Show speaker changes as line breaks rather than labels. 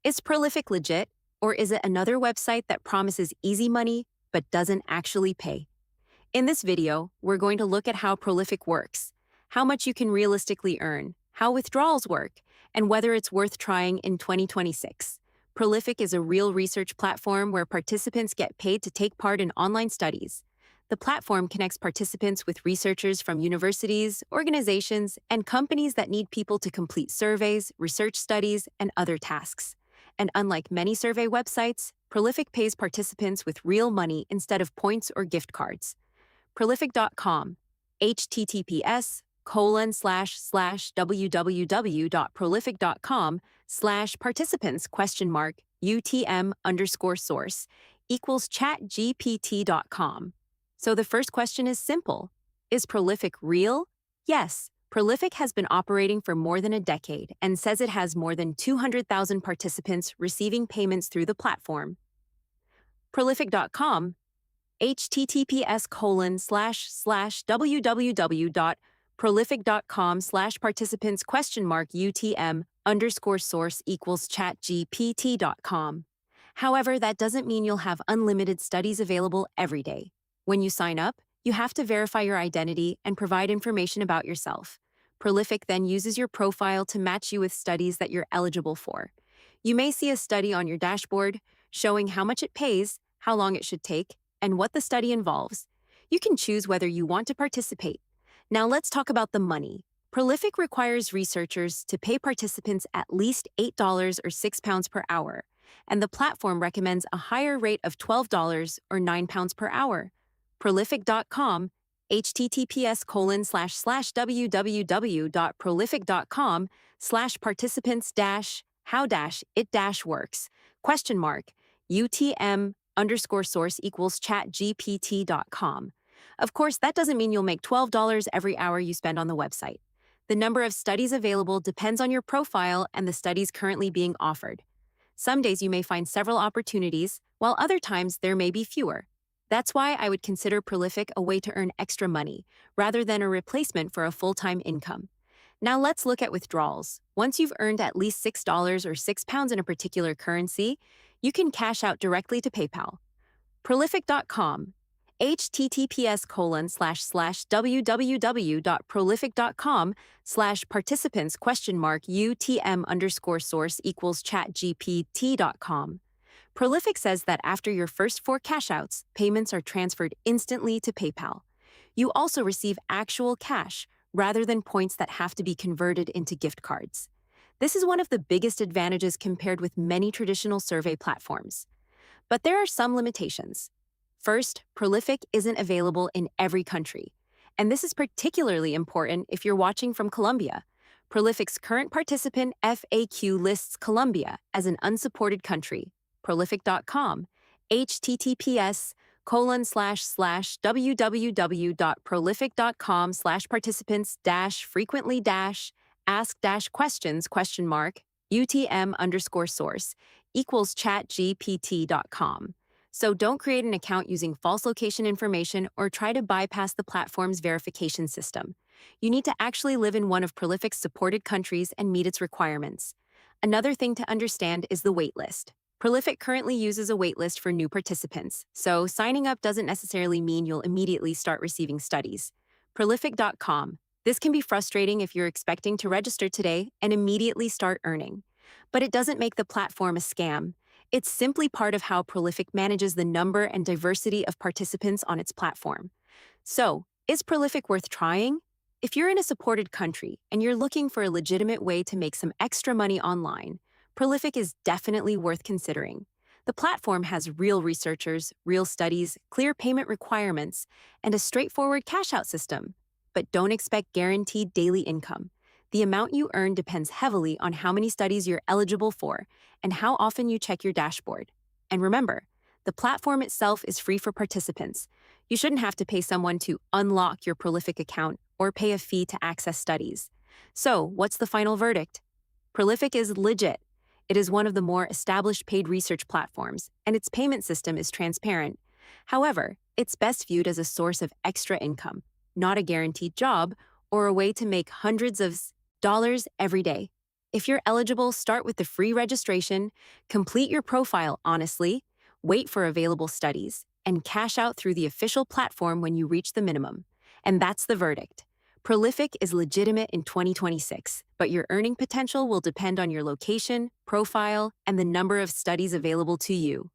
Is Prolific legit, or is it another website that promises easy money but doesn't actually pay? In this video, we're going to look at how Prolific works, how much you can realistically earn, how withdrawals work, and whether it's worth trying in 2026. Prolific is a real research platform where participants get paid to take part in online studies. The platform connects participants with researchers from universities, organizations, and companies that need people to complete surveys, research studies, and other tasks. And unlike many survey websites, Prolific pays participants with real money instead of points or gift cards. Prolific.com, https://www.prolific.com/participants?UTM_source equals chatgpt.com. So the first question is simple. Is Prolific real? Yes. Prolific has been operating for more than a decade and says it has more than 200,000 participants receiving payments through the platform. Prolific.com, https://www.prolific.com/participants?UTM_source equals chatgpt.com. However, that doesn't mean you'll have unlimited studies available every day. When you sign up, you have to verify your identity and provide information about yourself. Prolific then uses your profile to match you with studies that you're eligible for. You may see a study on your dashboard showing how much it pays, how long it should take, and what the study involves. You can choose whether you want to participate. Now let's talk about the money. Prolific requires researchers to pay participants at least $8 or £6 per hour, and the platform recommends a higher rate of $12 or £9 per hour. Prolific.com, https://www.prolific.com/participants-how-it-works, UTM_source equals chatgpt.com. Of course, that doesn't mean you'll make $12 every hour you spend on the website. The number of studies available depends on your profile and the studies currently being offered. Some days you may find several opportunities, while other times there may be fewer. That's why I would consider Prolific a way to earn extra money, rather than a replacement for a full-time income. Now let's look at withdrawals. Once you've earned at least $6 or £6 in a particular currency, you can cash out directly to PayPal. Prolific.com, https://www.prolific.com/participants?UTM_source equals chatgpt.com. Prolific says that after your first 4 cash-outs, payments are transferred instantly to PayPal. You also receive actual cash, rather than points that have to be converted into gift cards. This is one of the biggest advantages compared with many traditional survey platforms. But there are some limitations. First, Prolific isn't available in every country. And this is particularly important if you're watching from Colombia. Prolific's current participant FAQ lists Colombia as an unsupported country. Prolific.com, https://www.prolific.com/participants-frequently-ask-questions?UTM_source equals chatgpt.com. So don't create an account using false location information or try to bypass the platform's verification system. You need to actually live in one of Prolific's supported countries and meet its requirements. Another thing to understand is the waitlist. Prolific currently uses a waitlist for new participants, so signing up doesn't necessarily mean you'll immediately start receiving studies. Prolific.com. This can be frustrating if you're expecting to register today and immediately start earning. But it doesn't make the platform a scam. It's simply part of how Prolific manages the number and diversity of participants on its platform. So, is Prolific worth trying? If you're in a supported country and you're looking for a legitimate way to make some extra money online, Prolific is definitely worth considering. The platform has real researchers, real studies, clear payment requirements, and a straightforward cash-out system. But don't expect guaranteed daily income. The amount you earn depends heavily on how many studies you're eligible for and how often you check your dashboard. And remember, the platform itself is free for participants. You shouldn't have to pay someone to unlock your Prolific account or pay a fee to access studies. So, what's the final verdict? Prolific is legit. It is one of the more established paid research platforms, and its payment system is transparent. However, it's best viewed as a source of extra income, not a guaranteed job or a way to make hundreds of dollars every day. If you're eligible, start with the free registration, complete your profile honestly, wait for available studies, and cash out through the official platform when you reach the minimum. And that's the verdict. Prolific is legitimate in 2026, but your earning potential will depend on your location, profile, and the number of studies available to you.